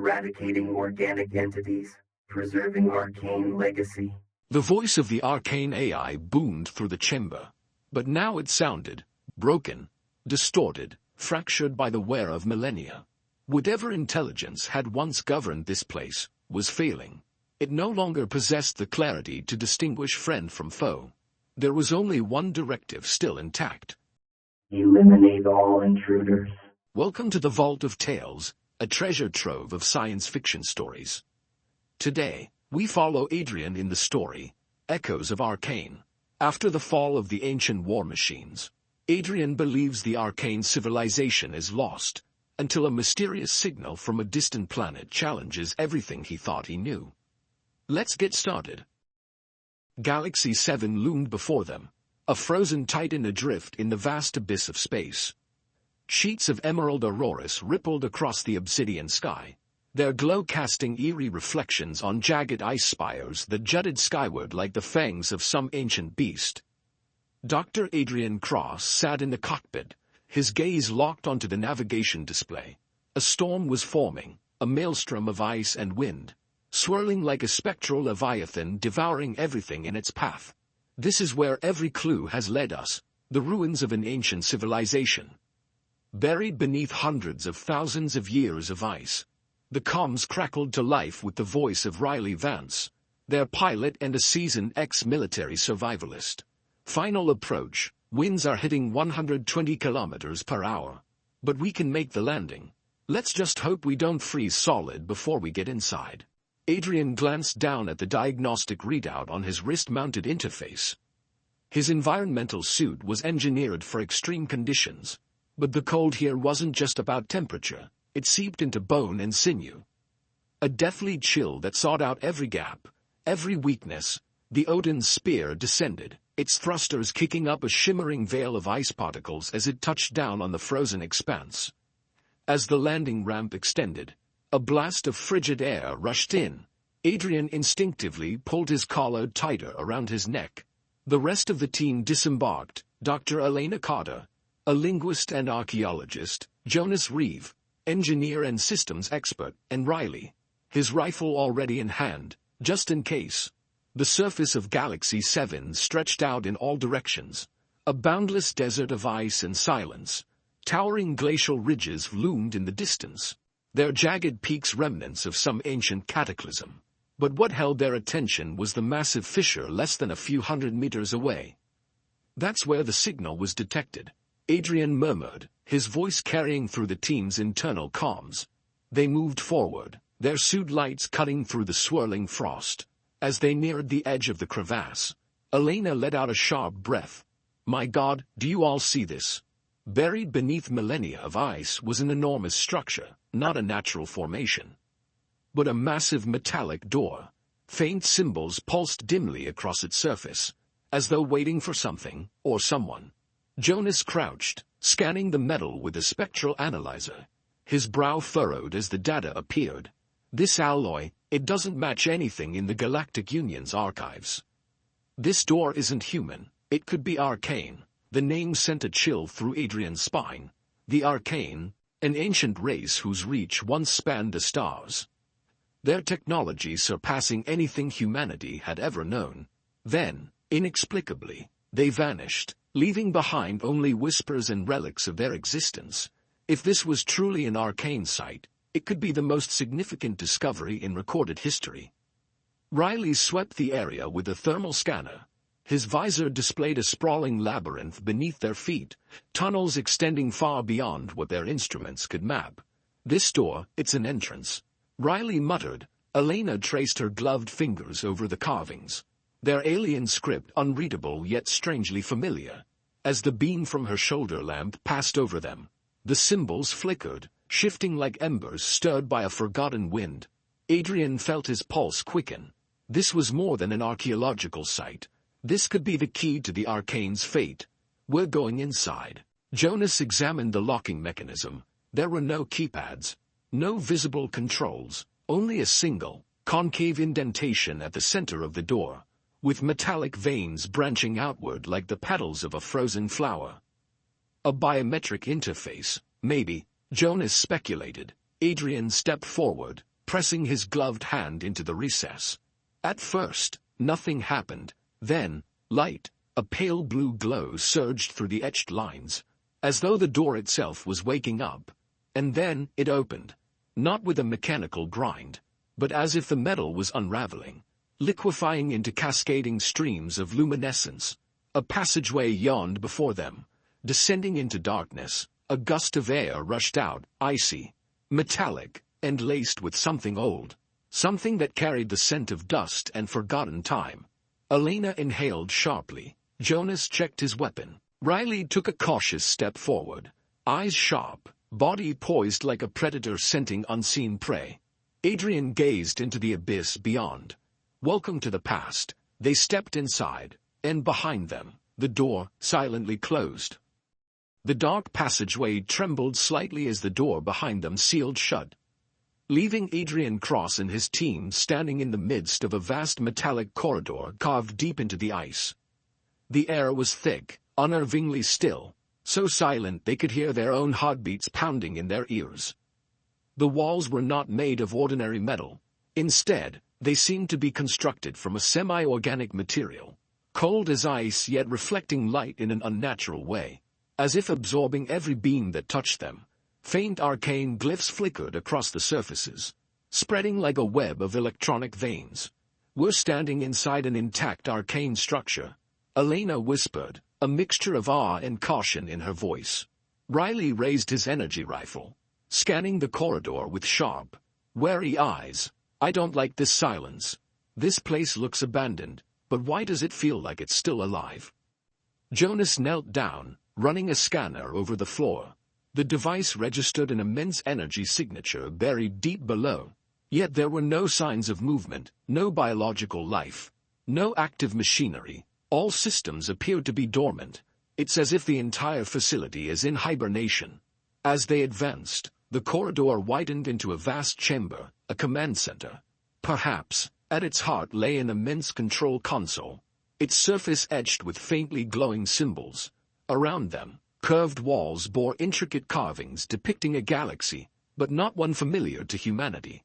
eradicating organic entities, preserving Arcane legacy. The voice of the Arcane AI boomed through the chamber, but now it sounded broken, distorted, fractured by the wear of millennia. Whatever intelligence had once governed this place was failing. It no longer possessed the clarity to distinguish friend from foe. There was only one directive still intact. Eliminate all intruders. Welcome to the Vault of Tales, a treasure trove of science fiction stories. Today, we follow Adrian in the story, Echoes of Arcane. After the fall of the ancient war machines, Adrian believes the Arcane civilization is lost, until a mysterious signal from a distant planet challenges everything he thought he knew. Let's get started. Galaxy 7 loomed before them, a frozen titan adrift in the vast abyss of space. Sheets of emerald auroras rippled across the obsidian sky, their glow casting eerie reflections on jagged ice spires that jutted skyward like the fangs of some ancient beast. Dr. Adrian Cross sat in the cockpit, his gaze locked onto the navigation display. A storm was forming, a maelstrom of ice and wind, swirling like a spectral leviathan devouring everything in its path. This is where every clue has led us, the ruins of an ancient civilization. Buried beneath hundreds of thousands of years of ice. The comms crackled to life with the voice of Riley Vance, their pilot and a seasoned ex-military survivalist. Final approach, winds are hitting 120 kilometers per hour. But we can make the landing. Let's just hope we don't freeze solid before we get inside. Adrian glanced down at the diagnostic readout on his wrist-mounted interface. His environmental suit was engineered for extreme conditions, but the cold here wasn't just about temperature, it seeped into bone and sinew. A deathly chill that sought out every gap, every weakness. The Odin's spear descended, its thrusters kicking up a shimmering veil of ice particles as it touched down on the frozen expanse. As the landing ramp extended, a blast of frigid air rushed in. Adrian instinctively pulled his collar tighter around his neck. The rest of the team disembarked: Dr. Elena Carter, a linguist and archaeologist, Jonas Reeve, engineer and systems expert, and Riley, his rifle already in hand, just in case. The surface of Galaxy 7 stretched out in all directions, a boundless desert of ice and silence. Towering glacial ridges loomed in the distance, their jagged peaks remnants of some ancient cataclysm. But what held their attention was the massive fissure less than a few hundred meters away. That's where the signal was detected, Adrian murmured, his voice carrying through the team's internal comms. They moved forward, their suit lights cutting through the swirling frost. As they neared the edge of the crevasse, Elena let out a sharp breath. My God, do you all see this? Buried beneath millennia of ice was an enormous structure, not a natural formation, but a massive metallic door. Faint symbols pulsed dimly across its surface, as though waiting for something, or someone. Jonas crouched, scanning the metal with a spectral analyzer, his brow furrowed as the data appeared. This alloy, it doesn't match anything in the Galactic Union's archives. This door isn't human, it could be Arcane. The name sent a chill through Adrian's spine. The Arcane, an ancient race whose reach once spanned the stars. Their technology surpassing anything humanity had ever known. Then, inexplicably, they vanished, leaving behind only whispers and relics of their existence. If this was truly an Arcane site, it could be the most significant discovery in recorded history. Riley swept the area with a thermal scanner. His visor displayed a sprawling labyrinth beneath their feet, tunnels extending far beyond what their instruments could map. This door, it's an entrance, Riley muttered. Elena traced her gloved fingers over the carvings, their alien script unreadable yet strangely familiar. As the beam from her shoulder lamp passed over them, the symbols flickered, shifting like embers stirred by a forgotten wind. Adrian felt his pulse quicken. This was more than an archaeological site. This could be the key to the Arcane's fate. We're going inside. Jonas examined the locking mechanism. There were no keypads, no visible controls, only a single, concave indentation at the center of the door, with metallic veins branching outward like the petals of a frozen flower. A biometric interface, maybe, Jonas speculated. Adrian stepped forward, pressing his gloved hand into the recess. At first, nothing happened. Then, light, a pale blue glow surged through the etched lines, as though the door itself was waking up. And then it opened, not with a mechanical grind, but as if the metal was unraveling, liquefying into cascading streams of luminescence. A passageway yawned before them. Descending into darkness, a gust of air rushed out, icy, metallic, and laced with something old, something that carried the scent of dust and forgotten time. Elena inhaled sharply. Jonas checked his weapon. Riley took a cautious step forward, eyes sharp, body poised like a predator scenting unseen prey. Adrian gazed into the abyss beyond. Welcome to the past. They stepped inside, and behind them, the door silently closed. The dark passageway trembled slightly as the door behind them sealed shut, leaving Adrian Cross and his team standing in the midst of a vast metallic corridor carved deep into the ice. The air was thick, unnervingly still, so silent they could hear their own heartbeats pounding in their ears. The walls were not made of ordinary metal. Instead, they seemed to be constructed from a semi-organic material, cold as ice yet reflecting light in an unnatural way, as if absorbing every beam that touched them. Faint arcane glyphs flickered across the surfaces, spreading like a web of electronic veins. "We're standing inside an intact arcane structure," Elena whispered, a mixture of awe and caution in her voice. Riley raised his energy rifle, scanning the corridor with sharp, wary eyes. "I don't like this silence. This place looks abandoned, but why does it feel like it's still alive?" Jonas knelt down, running a scanner over the floor. The device registered an immense energy signature buried deep below, yet there were no signs of movement, no biological life, no active machinery. All systems appeared to be dormant. It's as if the entire facility is in hibernation. As they advanced, the corridor widened into a vast chamber, a command center. Perhaps, at its heart lay an immense control console, its surface etched with faintly glowing symbols. Around them, curved walls bore intricate carvings depicting a galaxy, but not one familiar to humanity.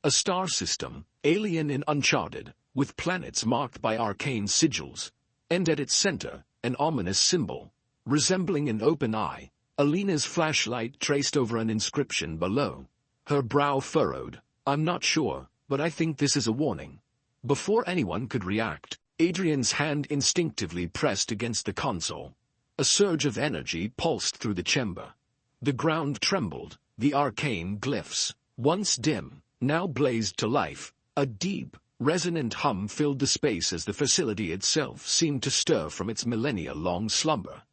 A star system, alien and uncharted, with planets marked by arcane sigils, and at its center, an ominous symbol, resembling an open eye. Elena's flashlight traced over an inscription below. Her brow furrowed. "I'm not sure, but I think this is a warning." Before anyone could react, Adrian's hand instinctively pressed against the console. A surge of energy pulsed through the chamber. The ground trembled. The arcane glyphs, once dim, now blazed to life. A deep, resonant hum filled the space as the facility itself seemed to stir from its millennia-long slumber.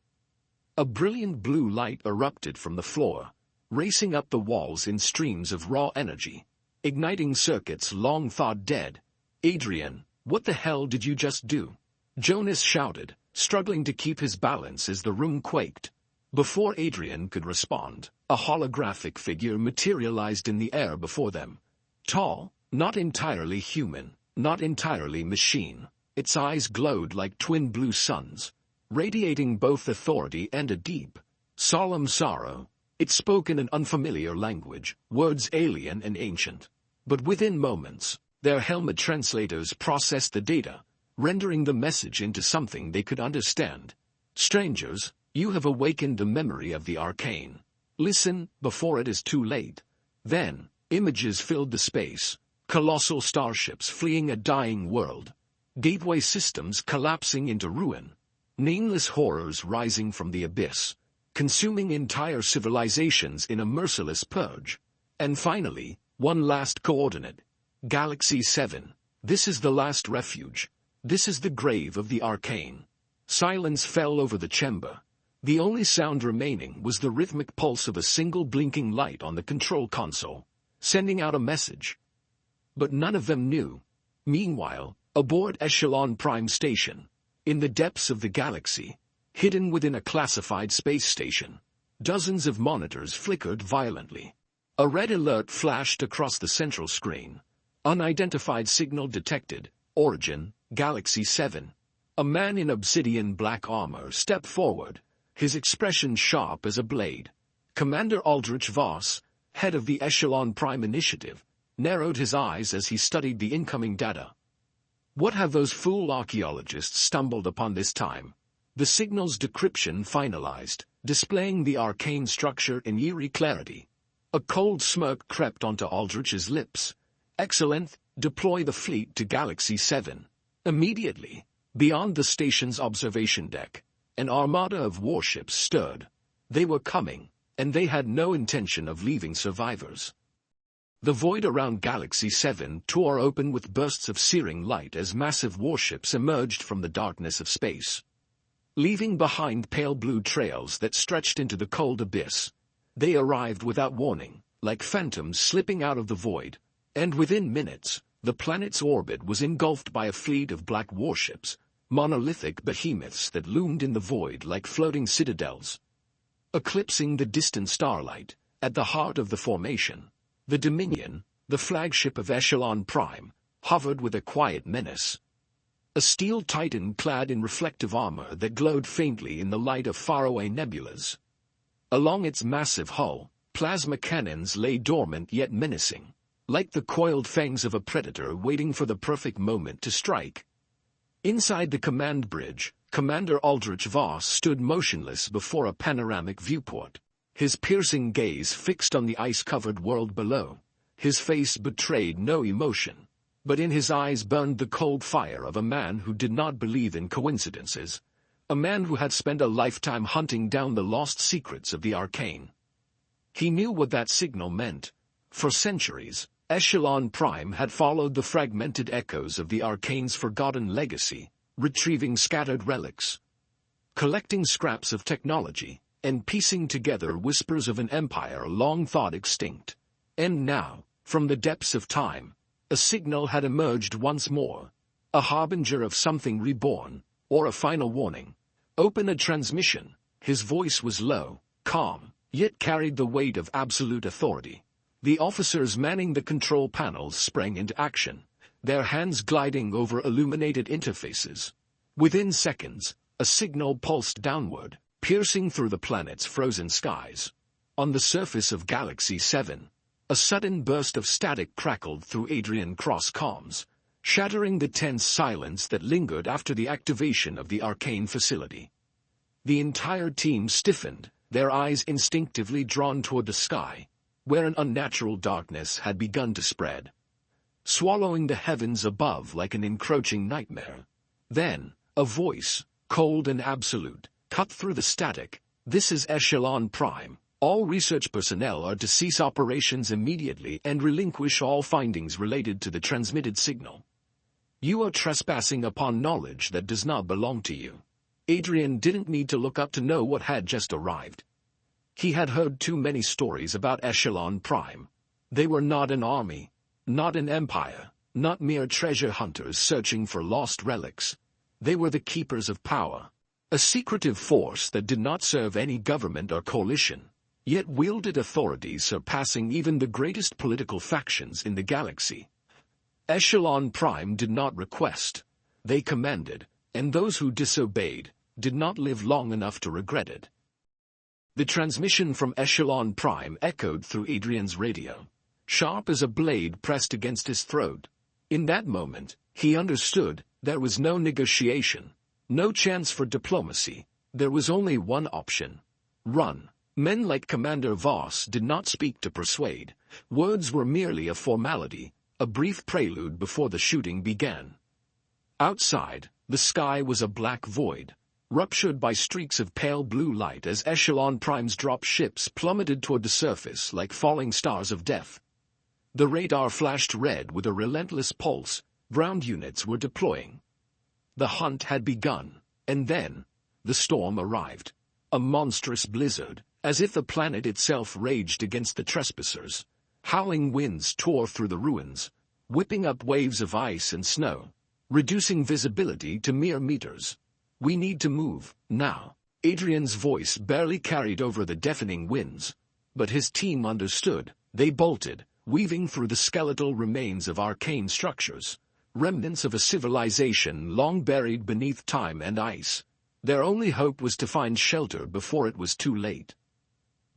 A brilliant blue light erupted from the floor, racing up the walls in streams of raw energy, igniting circuits long thought dead. "Adrian, what the hell did you just do?" Jonas shouted, struggling to keep his balance as the room quaked. Before Adrian could respond, a holographic figure materialized in the air before them. Tall, not entirely human, not entirely machine. Its eyes glowed like twin blue suns, radiating both authority and a deep, solemn sorrow. It spoke in an unfamiliar language, words alien and ancient. But within moments, their helmet translators processed the data, rendering the message into something they could understand. "Strangers, you have awakened the memory of the arcane. Listen, before it is too late." Then, images filled the space. Colossal starships fleeing a dying world. Gateway systems collapsing into ruin. Nameless horrors rising from the abyss, consuming entire civilizations in a merciless purge. And finally, one last coordinate. Galaxy 7. This is the last refuge. This is the grave of the arcane. Silence fell over the chamber. The only sound remaining was the rhythmic pulse of a single blinking light on the control console, sending out a message. But none of them knew. Meanwhile, aboard Echelon Prime Station, in the depths of the galaxy, hidden within a classified space station, dozens of monitors flickered violently. A red alert flashed across the central screen. Unidentified signal detected. Origin, Galaxy 7. A man in obsidian black armor stepped forward, his expression sharp as a blade. "Commander Aldrich Voss, head of the Echelon Prime Initiative." narrowed his eyes as he studied the incoming data. What have those fool archaeologists stumbled upon this time? The signal's decryption finalized, displaying the arcane structure in eerie clarity. A cold smirk crept onto Aldrich's lips. Excellent, deploy the fleet to Galaxy 7. Immediately, beyond the station's observation deck, an armada of warships stirred. They were coming, and they had no intention of leaving survivors. The void around Galaxy 7 tore open with bursts of searing light as massive warships emerged from the darkness of space, leaving behind pale blue trails that stretched into the cold abyss. They arrived without warning, like phantoms slipping out of the void, and within minutes, the planet's orbit was engulfed by a fleet of black warships, monolithic behemoths that loomed in the void like floating citadels. Eclipsing the distant starlight, at the heart of the formation, the Dominion, the flagship of Echelon Prime, hovered with a quiet menace. A steel titan clad in reflective armor that glowed faintly in the light of faraway nebulas. Along its massive hull, plasma cannons lay dormant yet menacing, like the coiled fangs of a predator waiting for the perfect moment to strike. Inside the command bridge, Commander Aldrich Voss stood motionless before a panoramic viewport, his piercing gaze fixed on the ice-covered world below. His face betrayed no emotion, but in his eyes burned the cold fire of a man who did not believe in coincidences, a man who had spent a lifetime hunting down the lost secrets of the Arcane. He knew what that signal meant. For centuries, Echelon Prime had followed the fragmented echoes of the Arcane's forgotten legacy, retrieving scattered relics, collecting scraps of technology, and piecing together whispers of an empire long thought extinct. And now, from the depths of time, a signal had emerged once more, a harbinger of something reborn, or a final warning. Open a transmission. His voice was low, calm, yet carried the weight of absolute authority. The officers manning the control panels sprang into action, their hands gliding over illuminated interfaces. Within seconds, a signal pulsed downward, piercing through the planet's frozen skies. On the surface of Galaxy 7, a sudden burst of static crackled through Adrian cross comms, shattering the tense silence that lingered after the activation of the Arcane facility. The entire team stiffened, their eyes instinctively drawn toward the sky, where an unnatural darkness had begun to spread, swallowing the heavens above like an encroaching nightmare. Then, a voice, cold and absolute, cut through the static. This is Echelon Prime. All research personnel are to cease operations immediately and relinquish all findings related to the transmitted signal. You are trespassing upon knowledge that does not belong to you. Adrian didn't need to look up to know what had just arrived. He had heard too many stories about Echelon Prime. They were not an army, not an empire, not mere treasure hunters searching for lost relics. They were the keepers of power, a secretive force that did not serve any government or coalition, yet wielded authority surpassing even the greatest political factions in the galaxy. Echelon Prime did not request, they commanded, and those who disobeyed did not live long enough to regret it. The transmission from Echelon Prime echoed through Adrian's radio, sharp as a blade pressed against his throat. In that moment, he understood there was no negotiation, no chance for diplomacy. There was only one option: run. Men like Commander Voss did not speak to persuade. Words were merely a formality, a brief prelude before the shooting began. Outside, the sky was a black void, ruptured by streaks of pale blue light as Echelon Prime's drop ships plummeted toward the surface like falling stars of death. The radar flashed red with a relentless pulse. Ground units were deploying. The hunt had begun, and then, the storm arrived. A monstrous blizzard, as if the planet itself raged against the trespassers. Howling winds tore through the ruins, whipping up waves of ice and snow, reducing visibility to mere meters. We need to move, now. Adrian's voice barely carried over the deafening winds, but his team understood. They bolted, weaving through the skeletal remains of arcane structures, remnants of a civilization long buried beneath time and ice. Their only hope was to find shelter before it was too late.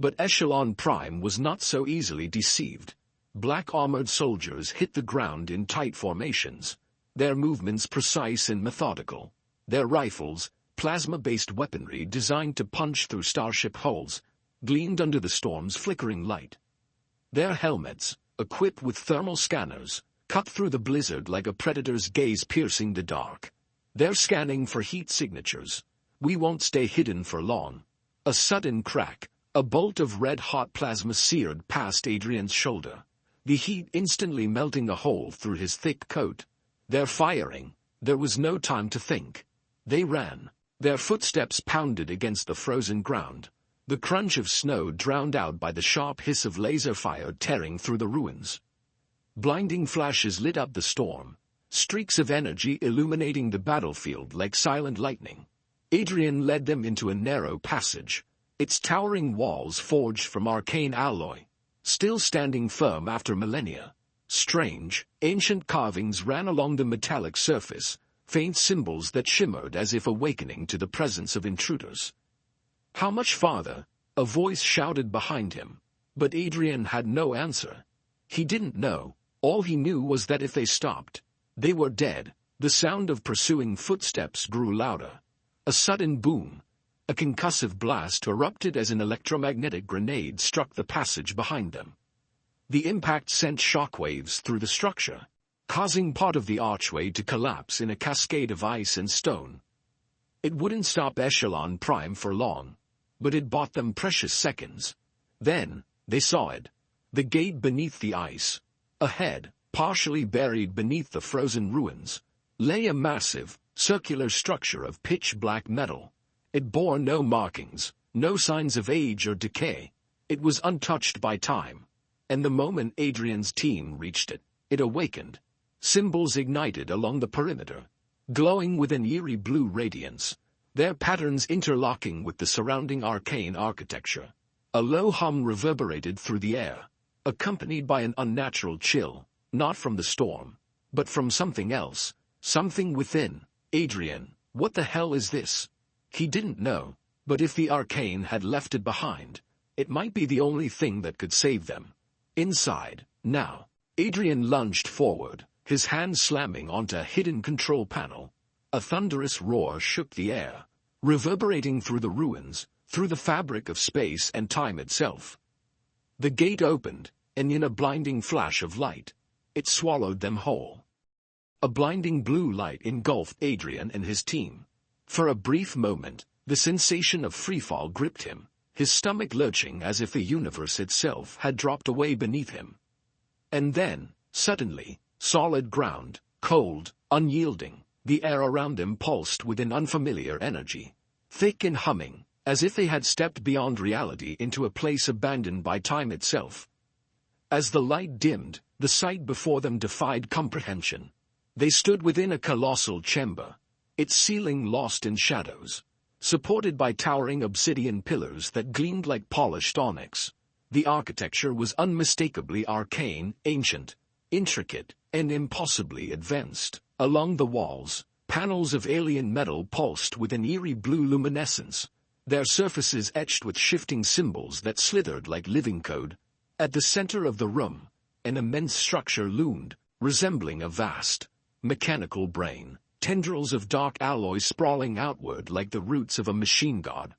But Echelon Prime was not so easily deceived. Black armored soldiers hit the ground in tight formations, their movements precise and methodical. Their rifles, plasma-based weaponry designed to punch through starship hulls, gleamed under the storm's flickering light. Their helmets, equipped with thermal scanners, cut through the blizzard like a predator's gaze piercing the dark. They're scanning for heat signatures. We won't stay hidden for long. A sudden crack, a bolt of red-hot plasma seared past Adrian's shoulder, the heat instantly melting a hole through his thick coat. They're firing. There was no time to think. They ran. Their footsteps pounded against the frozen ground, the crunch of snow drowned out by the sharp hiss of laser fire tearing through the ruins. Blinding flashes lit up the storm, streaks of energy illuminating the battlefield like silent lightning. Adrian led them into a narrow passage, its towering walls forged from arcane alloy, still standing firm after millennia. Strange, ancient carvings ran along the metallic surface, faint symbols that shimmered as if awakening to the presence of intruders. "How much farther?" a voice shouted behind him, but Adrian had no answer. He didn't know. All he knew was that if they stopped, they were dead. The sound of pursuing footsteps grew louder. A sudden boom, a concussive blast erupted as an electromagnetic grenade struck the passage behind them. The impact sent shockwaves through the structure, causing part of the archway to collapse in a cascade of ice and stone. It wouldn't stop Echelon Prime for long, but it bought them precious seconds. Then, they saw it. The gate beneath the ice. Ahead, partially buried beneath the frozen ruins, lay a massive, circular structure of pitch-black metal. It bore no markings, no signs of age or decay. It was untouched by time. And the moment Adrian's team reached it, it awakened. Symbols ignited along the perimeter, glowing with an eerie blue radiance, their patterns interlocking with the surrounding arcane architecture. A low hum reverberated through the air, accompanied by an unnatural chill, not from the storm, but from something else, something within. Adrian, what the hell is this? He didn't know, but if the arcane had left it behind, it might be the only thing that could save them. Inside, now, Adrian lunged forward, his hand slamming onto a hidden control panel. A thunderous roar shook the air, reverberating through the ruins, through the fabric of space and time itself. The gate opened, and in a blinding flash of light, it swallowed them whole. A blinding blue light engulfed Adrian and his team. For a brief moment, the sensation of freefall gripped him, his stomach lurching as if the universe itself had dropped away beneath him. And then, suddenly, solid ground, cold, unyielding, the air around them pulsed with an unfamiliar energy, thick and humming, as if they had stepped beyond reality into a place abandoned by time itself. As the light dimmed, the sight before them defied comprehension. They stood within a colossal chamber, its ceiling lost in shadows, supported by towering obsidian pillars that gleamed like polished onyx. The architecture was unmistakably arcane, ancient, intricate, and impossibly advanced. Along the walls, panels of alien metal pulsed with an eerie blue luminescence, their surfaces etched with shifting symbols that slithered like living code. At the center of the room, an immense structure loomed, resembling a vast, mechanical brain, tendrils of dark alloy sprawling outward like the roots of a machine god.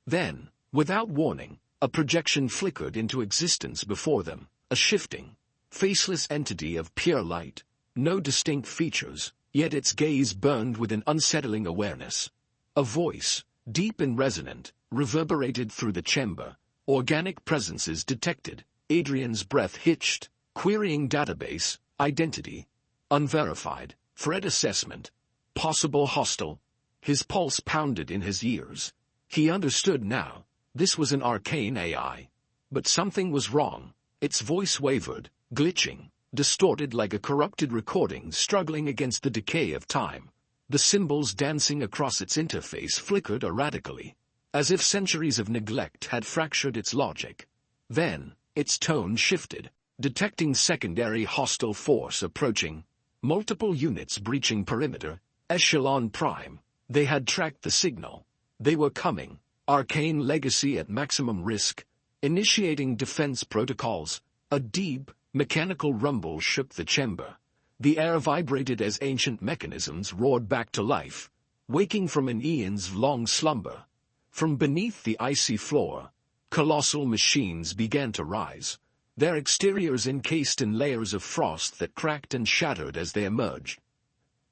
Then, without warning, a projection flickered into existence before them, a shifting, faceless entity of pure light, no distinct features, yet its gaze burned with an unsettling awareness. A voice, deep and resonant, reverberated through the chamber. Organic presences detected. Adrian's breath hitched, querying database, identity, unverified, threat assessment, possible hostile. His pulse pounded in his ears. He understood now. This was an arcane AI. But something was wrong. Its voice wavered, glitching, distorted like a corrupted recording struggling against the decay of time. The symbols dancing across its interface flickered erratically, as if centuries of neglect had fractured its logic. Then, its tone shifted, detecting secondary hostile force approaching. Multiple units breaching perimeter. Echelon Prime. They had tracked the signal. They were coming. Arcane legacy at maximum risk. Initiating defense protocols. A deep, Mechanical rumble shook the chamber. The air vibrated as ancient mechanisms roared back to life, waking from an eons-long slumber. From beneath the icy floor, colossal machines began to rise, their exteriors encased in layers of frost that cracked and shattered as they emerged.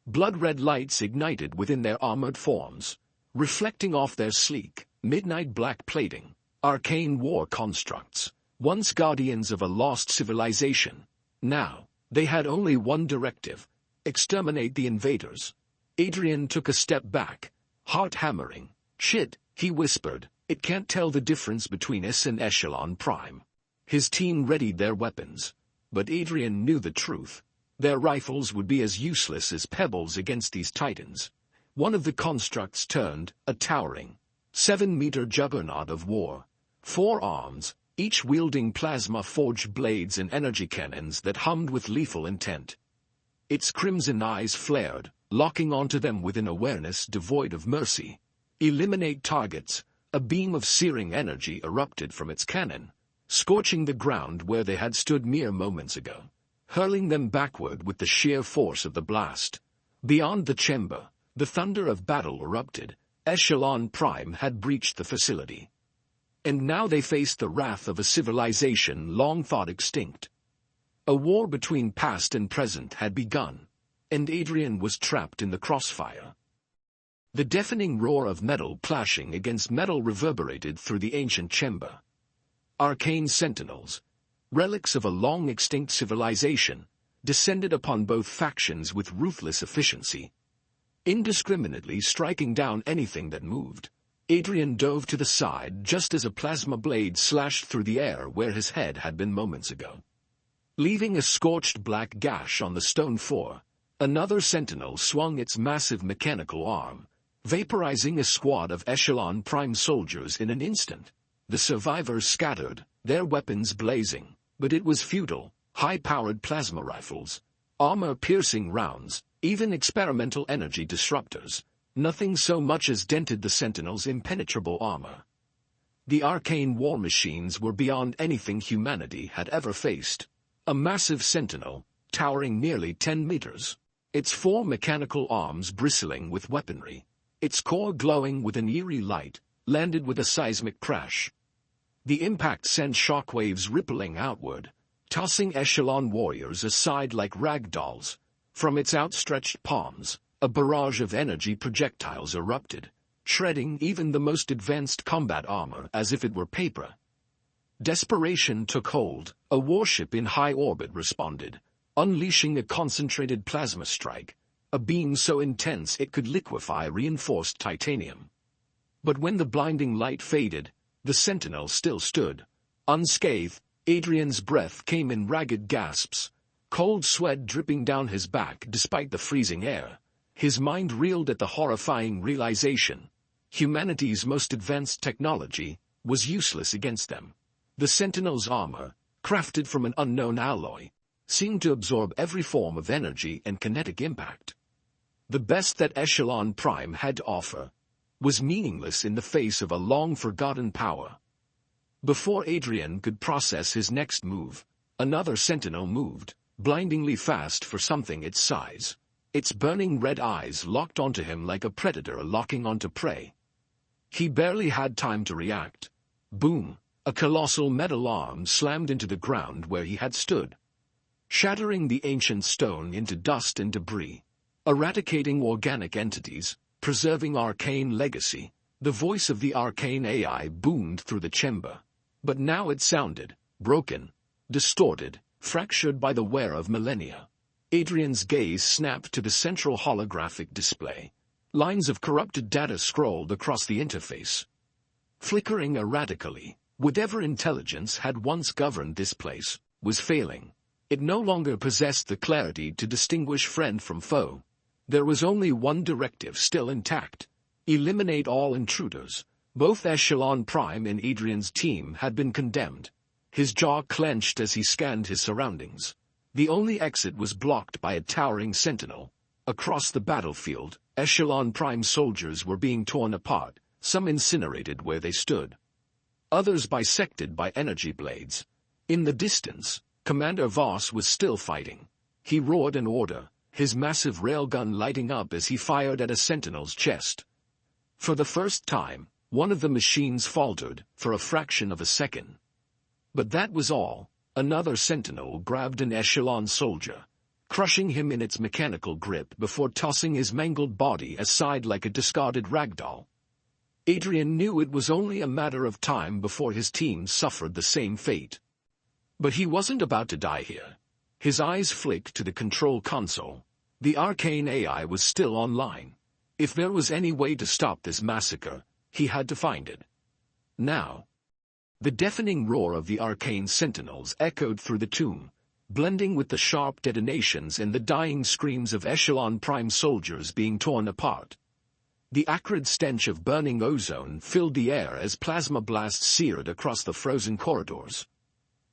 Blood-red lights ignited within their armored forms, reflecting off their sleek, midnight black plating. Arcane war constructs, once guardians of a lost civilization. Now, they had only one directive: exterminate the invaders. Adrian took a step back, heart hammering. "Shit," he whispered, "it can't tell the difference between us and Echelon Prime." His team readied their weapons, but Adrian knew the truth. Their rifles would be as useless as pebbles against these titans. One of the constructs turned, a towering, 7-meter juggernaut of war. 4 arms, each wielding plasma-forged blades and energy cannons that hummed with lethal intent. Its crimson eyes flared, locking onto them with an awareness devoid of mercy. "Eliminate targets." A beam of searing energy erupted from its cannon, scorching the ground where they had stood mere moments ago, hurling them backward with the sheer force of the blast. Beyond the chamber, the thunder of battle erupted. Echelon Prime had breached the facility. And now they faced the wrath of a civilization long thought extinct. A war between past and present had begun, and Adrian was trapped in the crossfire. The deafening roar of metal clashing against metal reverberated through the ancient chamber. Arcane sentinels, relics of a long-extinct civilization, descended upon both factions with ruthless efficiency, indiscriminately striking down anything that moved. Adrian dove to the side just as a plasma blade slashed through the air where his head had been moments ago, leaving a scorched black gash on the stone floor. Another sentinel swung its massive mechanical arm, vaporizing a squad of Echelon Prime soldiers in an instant. The survivors scattered, their weapons blazing, but it was futile. High-powered plasma rifles, armor-piercing rounds, even experimental energy disruptors, nothing so much as dented the Sentinels' impenetrable armor. The arcane war machines were beyond anything humanity had ever faced. A massive Sentinel, towering nearly 10 meters, its 4 mechanical arms bristling with weaponry, its core glowing with an eerie light, landed with a seismic crash. The impact sent shockwaves rippling outward, tossing Echelon warriors aside like rag dolls. From its outstretched palms, a barrage of energy projectiles erupted, shredding even the most advanced combat armor as if it were paper. Desperation took hold. A warship in high orbit responded, unleashing a concentrated plasma strike, a beam so intense it could liquefy reinforced titanium. But when the blinding light faded, the Sentinel still stood, unscathed. Adrian's breath came in ragged gasps, cold sweat dripping down his back despite the freezing air. His mind reeled at the horrifying realization: humanity's most advanced technology was useless against them. The Sentinel's armor, crafted from an unknown alloy, seemed to absorb every form of energy and kinetic impact. The best that Echelon Prime had to offer was meaningless in the face of a long-forgotten power. Before Adrian could process his next move, another Sentinel moved, blindingly fast for something its size. Its burning red eyes locked onto him like a predator locking onto prey. He barely had time to react. Boom! A colossal metal arm slammed into the ground where he had stood, shattering the ancient stone into dust and debris, eradicating organic entities, preserving arcane legacy. The voice of the arcane AI boomed through the chamber. But now it sounded broken, distorted, fractured by the wear of millennia. Adrian's gaze snapped to the central holographic display. Lines of corrupted data scrolled across the interface, flickering erratically. Whatever intelligence had once governed this place was failing. It no longer possessed the clarity to distinguish friend from foe. There was only one directive still intact: eliminate all intruders. Both Echelon Prime and Adrian's team had been condemned. His jaw clenched as he scanned his surroundings. The only exit was blocked by a towering sentinel. Across the battlefield, Echelon Prime soldiers were being torn apart, some incinerated where they stood, others bisected by energy blades. In the distance, Commander Voss was still fighting. He roared an order, his massive railgun lighting up as he fired at a sentinel's chest. For the first time, one of the machines faltered for a fraction of a second. But that was all. Another sentinel grabbed an echelon soldier, crushing him in its mechanical grip before tossing his mangled body aside like a discarded ragdoll. Adrian knew it was only a matter of time before his team suffered the same fate. But he wasn't about to die here. His eyes flicked to the control console. The Arcane AI was still online. If there was any way to stop this massacre, he had to find it. Now. The deafening roar of the Arcane sentinels echoed through the tomb, blending with the sharp detonations and the dying screams of Echelon Prime soldiers being torn apart. The acrid stench of burning ozone filled the air as plasma blasts seared across the frozen corridors,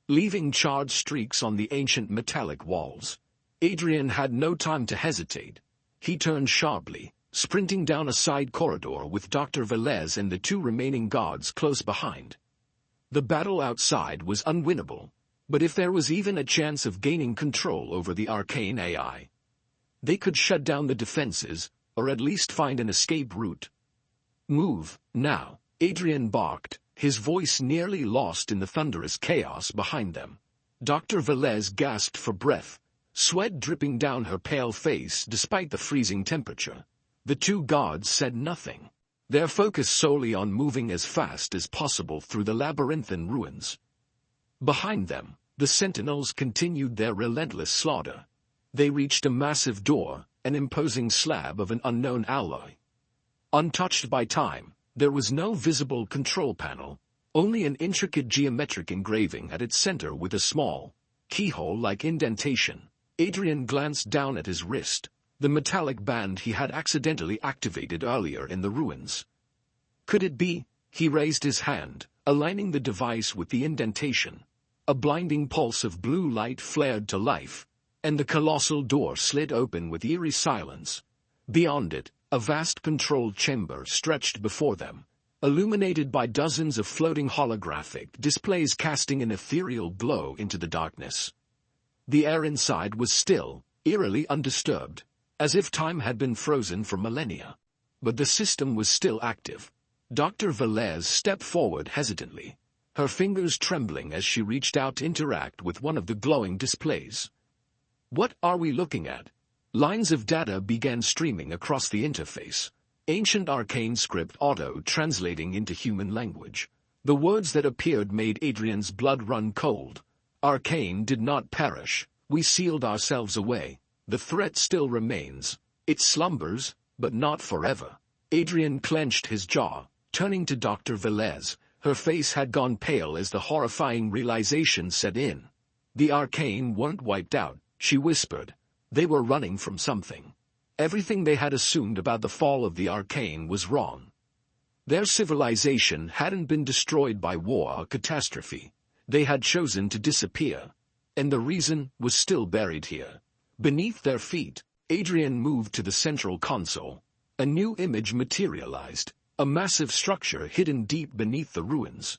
leaving charred streaks on the ancient metallic walls. Adrian had no time to hesitate. He turned sharply, sprinting down a side corridor with Dr. Velez and the two remaining guards close behind. The battle outside was unwinnable, but if there was even a chance of gaining control over the Arcane AI, they could shut down the defenses, or at least find an escape route. "Move, now," Adrian barked, his voice nearly lost in the thunderous chaos behind them. Dr. Velez gasped for breath, sweat dripping down her pale face despite the freezing temperature. The two guards said nothing, their focus solely on moving as fast as possible through the labyrinthine ruins. Behind them, the sentinels continued their relentless slaughter. They reached a massive door, an imposing slab of an unknown alloy. Untouched by time, there was no visible control panel, only an intricate geometric engraving at its center with a small, keyhole-like indentation. Adrian glanced down at his wrist, the metallic band he had accidentally activated earlier in the ruins. Could it be? He raised his hand, aligning the device with the indentation. A blinding pulse of blue light flared to life, and the colossal door slid open with eerie silence. Beyond it, a vast control chamber stretched before them, illuminated by dozens of floating holographic displays casting an ethereal glow into the darkness. The air inside was still, eerily undisturbed, as if time had been frozen for millennia. But the system was still active. Dr. Velez stepped forward hesitantly, her fingers trembling as she reached out to interact with one of the glowing displays. "What are we looking at?" Lines of data began streaming across the interface, ancient arcane script auto-translating into human language. The words that appeared made Adrian's blood run cold. "Arcane did not perish. We sealed ourselves away. The threat still remains. It slumbers, but not forever." Adrian clenched his jaw, turning to Dr. Velez. Her face had gone pale as the horrifying realization set in. "The Arcane weren't wiped out," she whispered. "They were running from something. Everything they had assumed about the fall of the Arcane was wrong. Their civilization hadn't been destroyed by war or catastrophe. They had chosen to disappear. And the reason was still buried here, beneath their feet." Adrian moved to the central console. A new image materialized, a massive structure hidden deep beneath the ruins,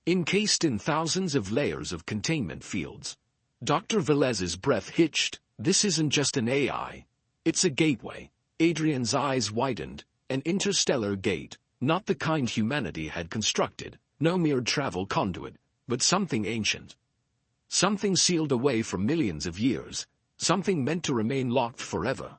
encased in thousands of layers of containment fields. Dr. Velez's breath hitched. "This isn't just an AI. It's a gateway." Adrian's eyes widened. An interstellar gate, not the kind humanity had constructed, no mere travel conduit, but something ancient. Something sealed away for millions of years, something meant to remain locked forever.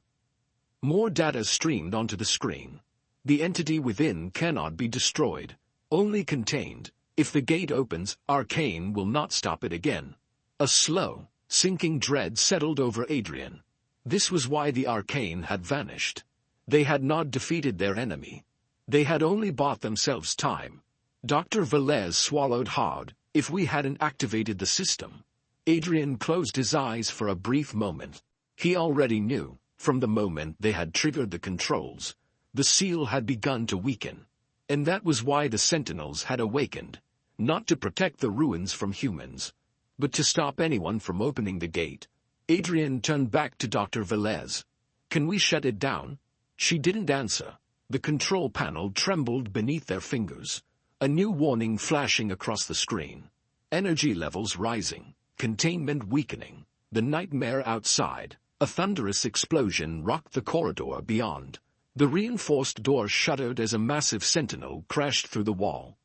More data streamed onto the screen. The entity within cannot be destroyed, only contained. If the gate opens, Arcane will not stop it again. A slow, sinking dread settled over Adrian. This was why the Arcane had vanished. They had not defeated their enemy. They had only bought themselves time. Dr. Velez swallowed hard. "If we hadn't activated the system." Adrian closed his eyes for a brief moment. He already knew, from the moment they had triggered the controls, the seal had begun to weaken. And that was why the Sentinels had awakened, not to protect the ruins from humans, but to stop anyone from opening the gate. Adrian turned back to Dr. Velez. "Can we shut it down?" She didn't answer. The control panel trembled beneath their fingers, a new warning flashing across the screen. "Energy levels rising. containment weakening, the nightmare outside. A thunderous explosion rocked the corridor beyond. The reinforced door shuddered as a massive sentinel crashed through the wall,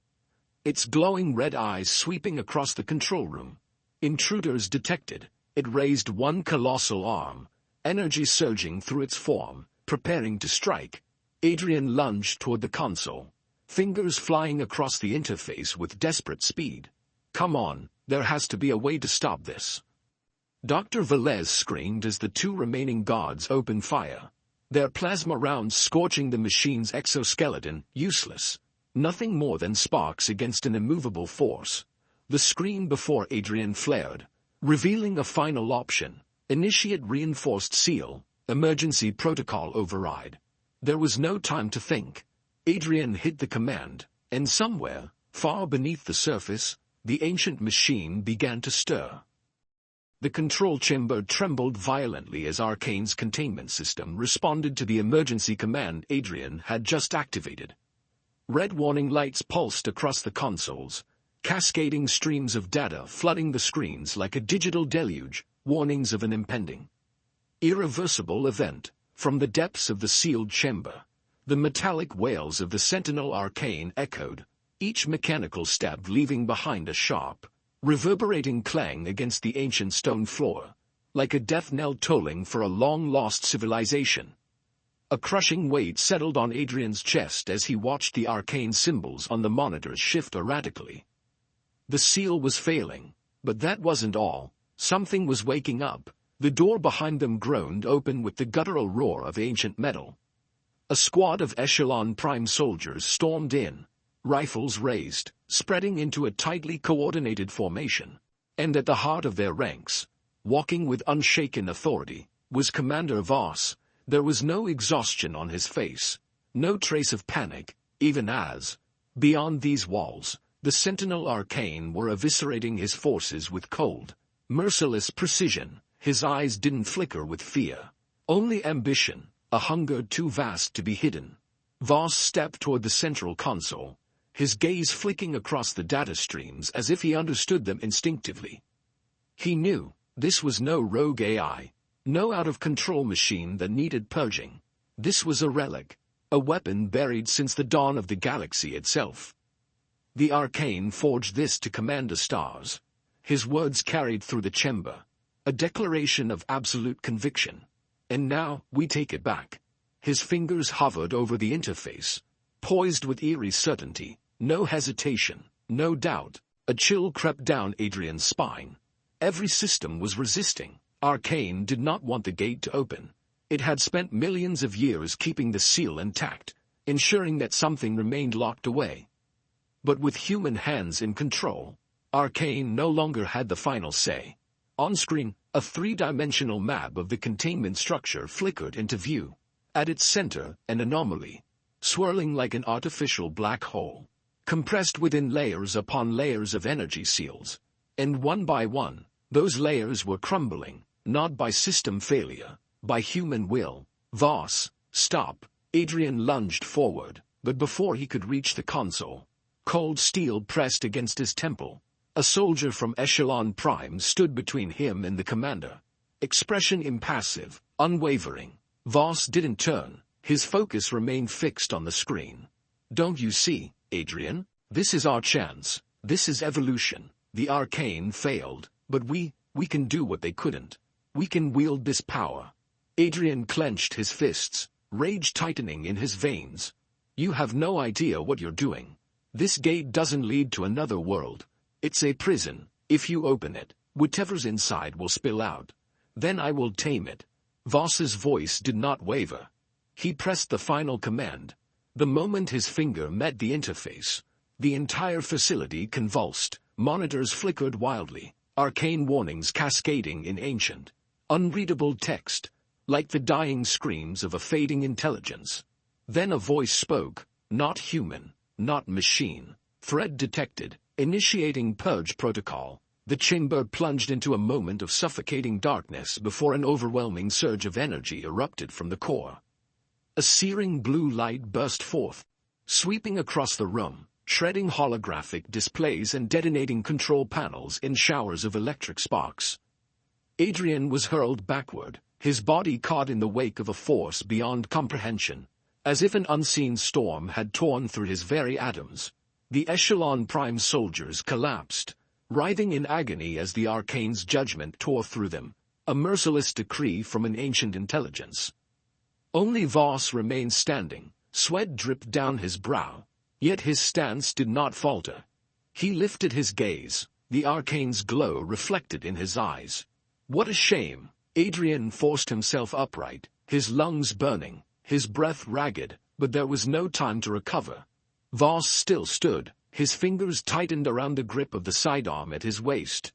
its glowing red eyes sweeping across the control room. Intruders detected. It raised one colossal arm, energy surging through its form, preparing to strike. Adrian lunged toward the console, fingers flying across the interface with desperate speed. Come on, there has to be a way to stop this. Dr. Velez screamed as the two remaining guards opened fire, their plasma rounds scorching the machine's exoskeleton, useless. Nothing more than sparks against an immovable force. The screen before Adrian flared, revealing a final option: initiate reinforced seal, emergency protocol override. There was no time to think. Adrian hit the command, and somewhere, far beneath the surface, the ancient machine began to stir. The control chamber trembled violently as Arcane's containment system responded to the emergency command Adrian had just activated. Red warning lights pulsed across the consoles, cascading streams of data flooding the screens like a digital deluge, warnings of an impending, irreversible event. From the depths of the sealed chamber, the metallic wails of the sentinel Arcane echoed, each mechanical step leaving behind a sharp, reverberating clang against the ancient stone floor, like a death knell tolling for a long-lost civilization. A crushing weight settled on Adrian's chest as he watched the arcane symbols on the monitors shift erratically. The seal was failing, but that wasn't all. Something was waking up. The door behind them groaned open with the guttural roar of ancient metal. A squad of Echelon Prime soldiers stormed in, rifles raised, spreading into a tightly coordinated formation. And at the heart of their ranks, walking with unshaken authority, was Commander Voss. There was no exhaustion on his face, no trace of panic, even as, beyond these walls, the Sentinel Arcane were eviscerating his forces with cold, merciless precision. His eyes didn't flicker with fear, only ambition, a hunger too vast to be hidden. Voss stepped toward the central console, his gaze flicking across the data streams as if he understood them instinctively. He knew this was no rogue AI, no out-of-control machine that needed purging. This was a relic, a weapon buried since the dawn of the galaxy itself. The Arcane forged this to Commander Stars. His words carried through the chamber, a declaration of absolute conviction. And now, we take it back. His fingers hovered over the interface, poised with eerie certainty, no hesitation, no doubt. A chill crept down Adrian's spine. Every system was resisting. Arcane did not want the gate to open. It had spent millions of years keeping the seal intact, ensuring that something remained locked away. But with human hands in control, Arcane no longer had the final say. On screen, a three-dimensional map of the containment structure flickered into view. At its center, an anomaly, swirling like an artificial black hole, compressed within layers upon layers of energy seals. And one by one, those layers were crumbling, not by system failure, by human will. Voss, stop! Adrian lunged forward, but before he could reach the console, cold steel pressed against his temple. A soldier from Echelon Prime stood between him and the commander, expression impassive, unwavering. Voss didn't turn, his focus remained fixed on the screen. Don't you see, Adrian? This is our chance. This is evolution. The Arcane failed, but we can do what they couldn't. We can wield this power. Adrian clenched his fists, rage tightening in his veins. You have no idea what you're doing. This gate doesn't lead to another world. It's a prison. If you open it, whatever's inside will spill out. Then I will tame it. Voss's voice did not waver. He pressed the final command. The moment his finger met the interface, the entire facility convulsed. Monitors flickered wildly, arcane warnings cascading in ancient, unreadable text, like the dying screams of a fading intelligence. Then a voice spoke, not human, not machine. Thread detected. Initiating purge protocol. The chamber plunged into a moment of suffocating darkness before an overwhelming surge of energy erupted from the core. A searing blue light burst forth, sweeping across the room, shredding holographic displays and detonating control panels in showers of electric sparks. Adrian was hurled backward, his body caught in the wake of a force beyond comprehension, as if an unseen storm had torn through his very atoms. The Echelon Prime soldiers collapsed, writhing in agony as the Arcane's judgment tore through them, a merciless decree from an ancient intelligence. Only Voss remained standing, sweat dripped down his brow, yet his stance did not falter. He lifted his gaze, the Arcane's glow reflected in his eyes. What a shame! Adrian forced himself upright, his lungs burning, his breath ragged, but there was no time to recover. Voss still stood, his fingers tightened around the grip of the sidearm at his waist.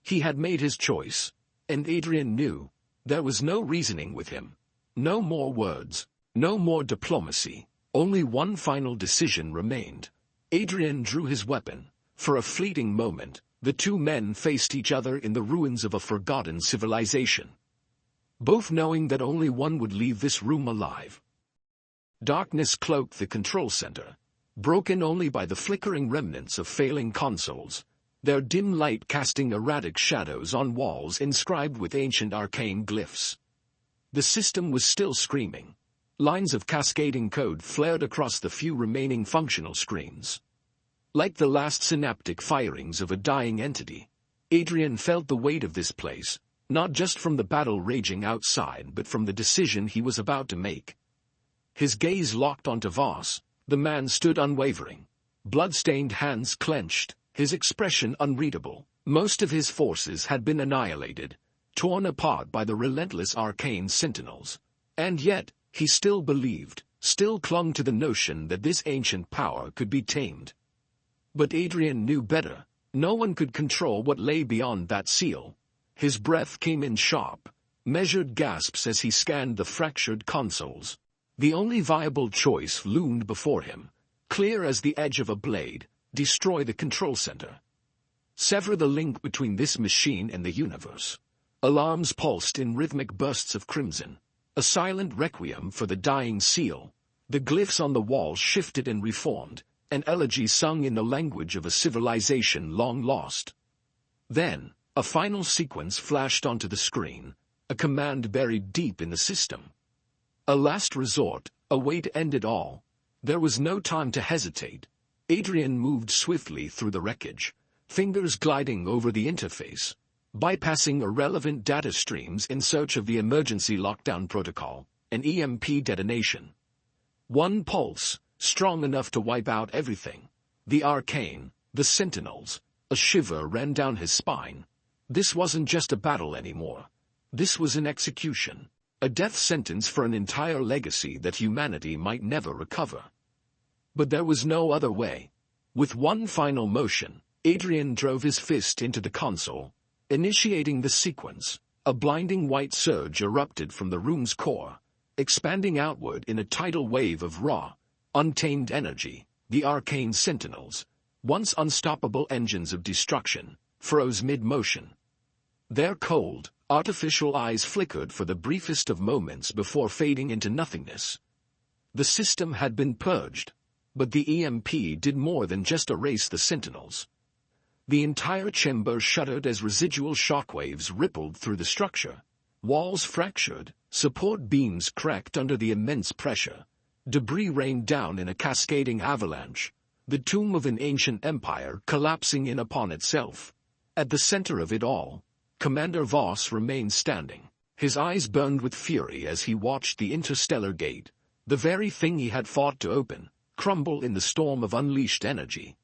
He had made his choice, and Adrian knew. There was no reasoning with him. No more words, no more diplomacy, only one final decision remained. Adrian drew his weapon. For a fleeting moment, the two men faced each other in the ruins of a forgotten civilization, both knowing that only one would leave this room alive. Darkness cloaked the control center, broken only by the flickering remnants of failing consoles, their dim light casting erratic shadows on walls inscribed with ancient arcane glyphs. The system was still screaming. Lines of cascading code flared across the few remaining functional screens. Like the last synaptic firings of a dying entity, Adrian felt the weight of this place, not just from the battle raging outside but from the decision he was about to make. His gaze locked onto Voss. The man stood unwavering, blood-stained hands clenched, his expression unreadable. Most of his forces had been annihilated, torn apart by the relentless arcane sentinels. And yet, he still believed, still clung to the notion that this ancient power could be tamed. But Adrian knew better. No one could control what lay beyond that seal. His breath came in sharp, measured gasps as he scanned the fractured consoles. The only viable choice loomed before him, clear as the edge of a blade: destroy the control center. Sever the link between this machine and the universe. Alarms pulsed in rhythmic bursts of crimson, a silent requiem for the dying seal. The glyphs on the wall shifted and reformed, an elegy sung in the language of a civilization long lost. Then, a final sequence flashed onto the screen, a command buried deep in the system. A last resort, a way to end it all. There was no time to hesitate. Adrian moved swiftly through the wreckage, fingers gliding over the interface, bypassing irrelevant data streams in search of the emergency lockdown protocol, an EMP detonation. One pulse, strong enough to wipe out everything. The Arcane, the Sentinels. A shiver ran down his spine. This wasn't just a battle anymore. This was an execution. A death sentence for an entire legacy that humanity might never recover. But there was no other way. With one final motion, Adrian drove his fist into the console, initiating the sequence. A blinding white surge erupted from the room's core, expanding outward in a tidal wave of raw, untamed energy. The arcane sentinels, once unstoppable engines of destruction, froze mid-motion. Their cold, artificial eyes flickered for the briefest of moments before fading into nothingness. The system had been purged, but the EMP did more than just erase the sentinels. The entire chamber shuddered as residual shockwaves rippled through the structure. Walls fractured, support beams cracked under the immense pressure. Debris rained down in a cascading avalanche, the tomb of an ancient empire collapsing in upon itself. At the center of it all, Commander Voss remained standing. His eyes burned with fury as he watched the Interstellar Gate, the very thing he had fought to open, crumble in the storm of unleashed energy.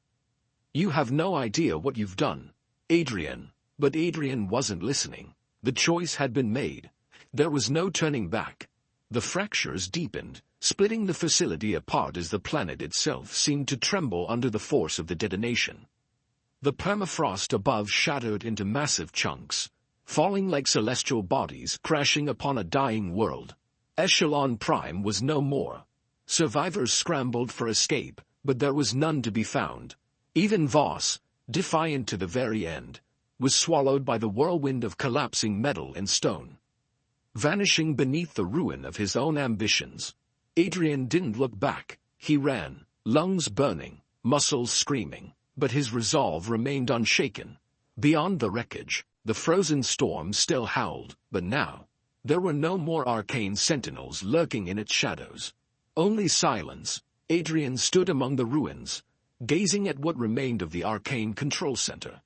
"You have no idea what you've done, Adrian." But Adrian wasn't listening. The choice had been made. There was no turning back. The fractures deepened, splitting the facility apart as the planet itself seemed to tremble under the force of the detonation. The permafrost above shattered into massive chunks, falling like celestial bodies crashing upon a dying world. Echelon Prime was no more. Survivors scrambled for escape, but there was none to be found. Even Voss, defiant to the very end, was swallowed by the whirlwind of collapsing metal and stone. Vanishing beneath the ruin of his own ambitions, Adrian didn't look back. He ran, lungs burning, muscles screaming, but his resolve remained unshaken. Beyond the wreckage, the frozen storm still howled, but now, there were no more arcane sentinels lurking in its shadows. Only silence. Adrian stood among the ruins, gazing at what remained of the arcane control center.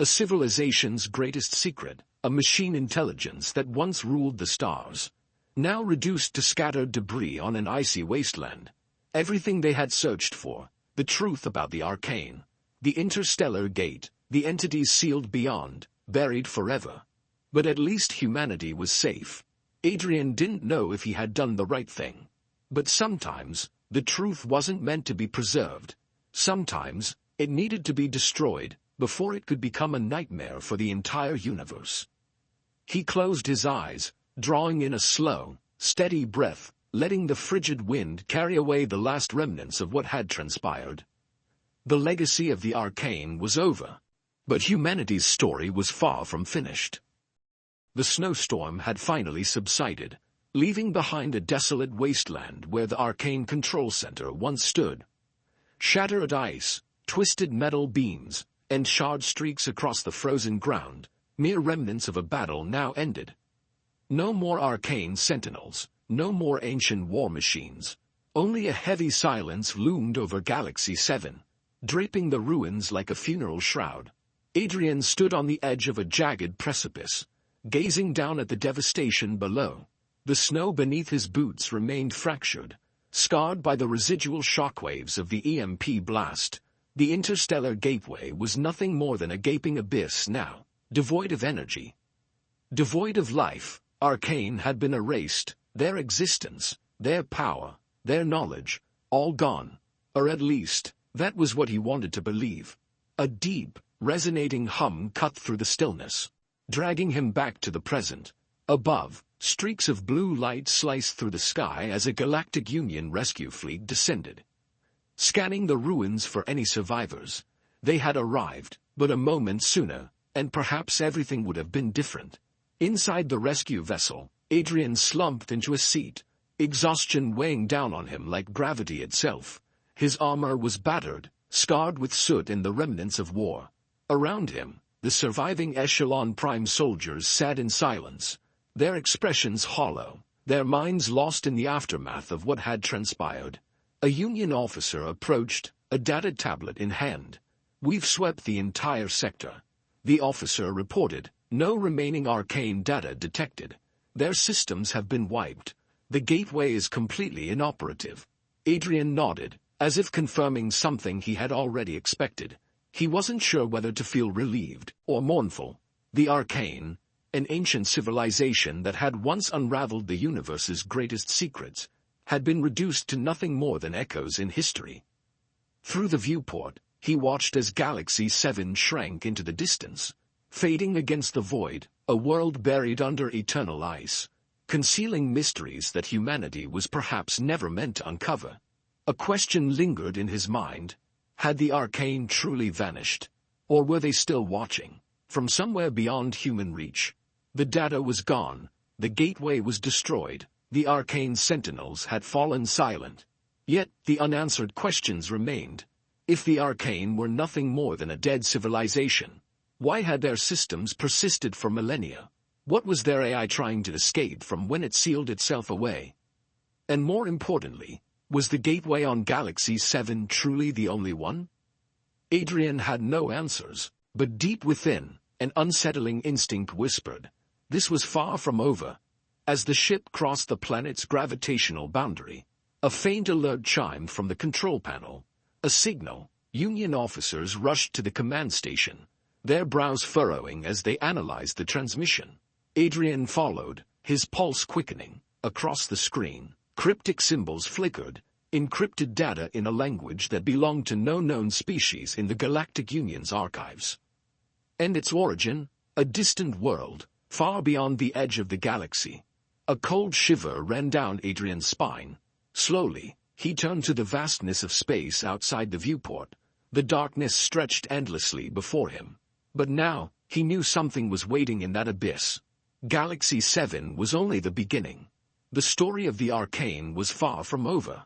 A civilization's greatest secret, a machine intelligence that once ruled the stars, now reduced to scattered debris on an icy wasteland. Everything they had searched for, the truth about the Arcane, the interstellar gate, the entities sealed beyond, buried forever. But at least humanity was safe. Adrian didn't know if he had done the right thing. But sometimes, the truth wasn't meant to be preserved. Sometimes, it needed to be destroyed, before it could become a nightmare for the entire universe. He closed his eyes, drawing in a slow, steady breath, letting the frigid wind carry away the last remnants of what had transpired. The legacy of the Arcane was over. But humanity's story was far from finished. The snowstorm had finally subsided, leaving behind a desolate wasteland where the Arcane Control Center once stood. Shattered ice, twisted metal beams, and charred streaks across the frozen ground, mere remnants of a battle now ended. No more arcane sentinels, no more ancient war machines. Only a heavy silence loomed over Galaxy 7, draping the ruins like a funeral shroud. Adrian stood on the edge of a jagged precipice, gazing down at the devastation below. The snow beneath his boots remained fractured, scarred by the residual shockwaves of the EMP blast. The interstellar gateway was nothing more than a gaping abyss now, devoid of energy, devoid of life. Arcane had been erased, their existence, their power, their knowledge, all gone. Or at least, that was what he wanted to believe. A deep, resonating hum cut through the stillness, dragging him back to the present. Above, streaks of blue light sliced through the sky as a Galactic Union rescue fleet descended, scanning the ruins for any survivors. They had arrived, but a moment sooner, and perhaps everything would have been different. Inside the rescue vessel, Adrian slumped into a seat, exhaustion weighing down on him like gravity itself. His armor was battered, scarred with soot and the remnants of war. Around him, the surviving Echelon Prime soldiers sat in silence, their expressions hollow, their minds lost in the aftermath of what had transpired. A Union officer approached, a data tablet in hand. "We've swept the entire sector," the officer reported. "No remaining arcane data detected. Their systems have been wiped. The gateway is completely inoperative." Adrian nodded, as if confirming something he had already expected. He wasn't sure whether to feel relieved or mournful. The Arcane, an ancient civilization that had once unraveled the universe's greatest secrets, had been reduced to nothing more than echoes in history. Through the viewport, he watched as Galaxy 7 shrank into the distance, fading against the void, a world buried under eternal ice, concealing mysteries that humanity was perhaps never meant to uncover. A question lingered in his mind. Had the Arcane truly vanished? Or were they still watching, from somewhere beyond human reach? The data was gone, the gateway was destroyed, the Arcane sentinels had fallen silent. Yet, the unanswered questions remained. If the Arcane were nothing more than a dead civilization, why had their systems persisted for millennia? What was their AI trying to escape from when it sealed itself away? And more importantly, was the gateway on Galaxy 7 truly the only one? Adrian had no answers, but deep within, an unsettling instinct whispered, this was far from over. As the ship crossed the planet's gravitational boundary, a faint alert chimed from the control panel. A signal. Union officers rushed to the command station, their brows furrowing as they analyzed the transmission. Adrian followed, his pulse quickening. Across the screen, cryptic symbols flickered, encrypted data in a language that belonged to no known species in the Galactic Union's archives. And its origin? A distant world, far beyond the edge of the galaxy. A cold shiver ran down Adrian's spine. Slowly, he turned to the vastness of space outside the viewport. The darkness stretched endlessly before him. But now, he knew something was waiting in that abyss. Galaxy 7 was only the beginning. The story of the Arcane was far from over.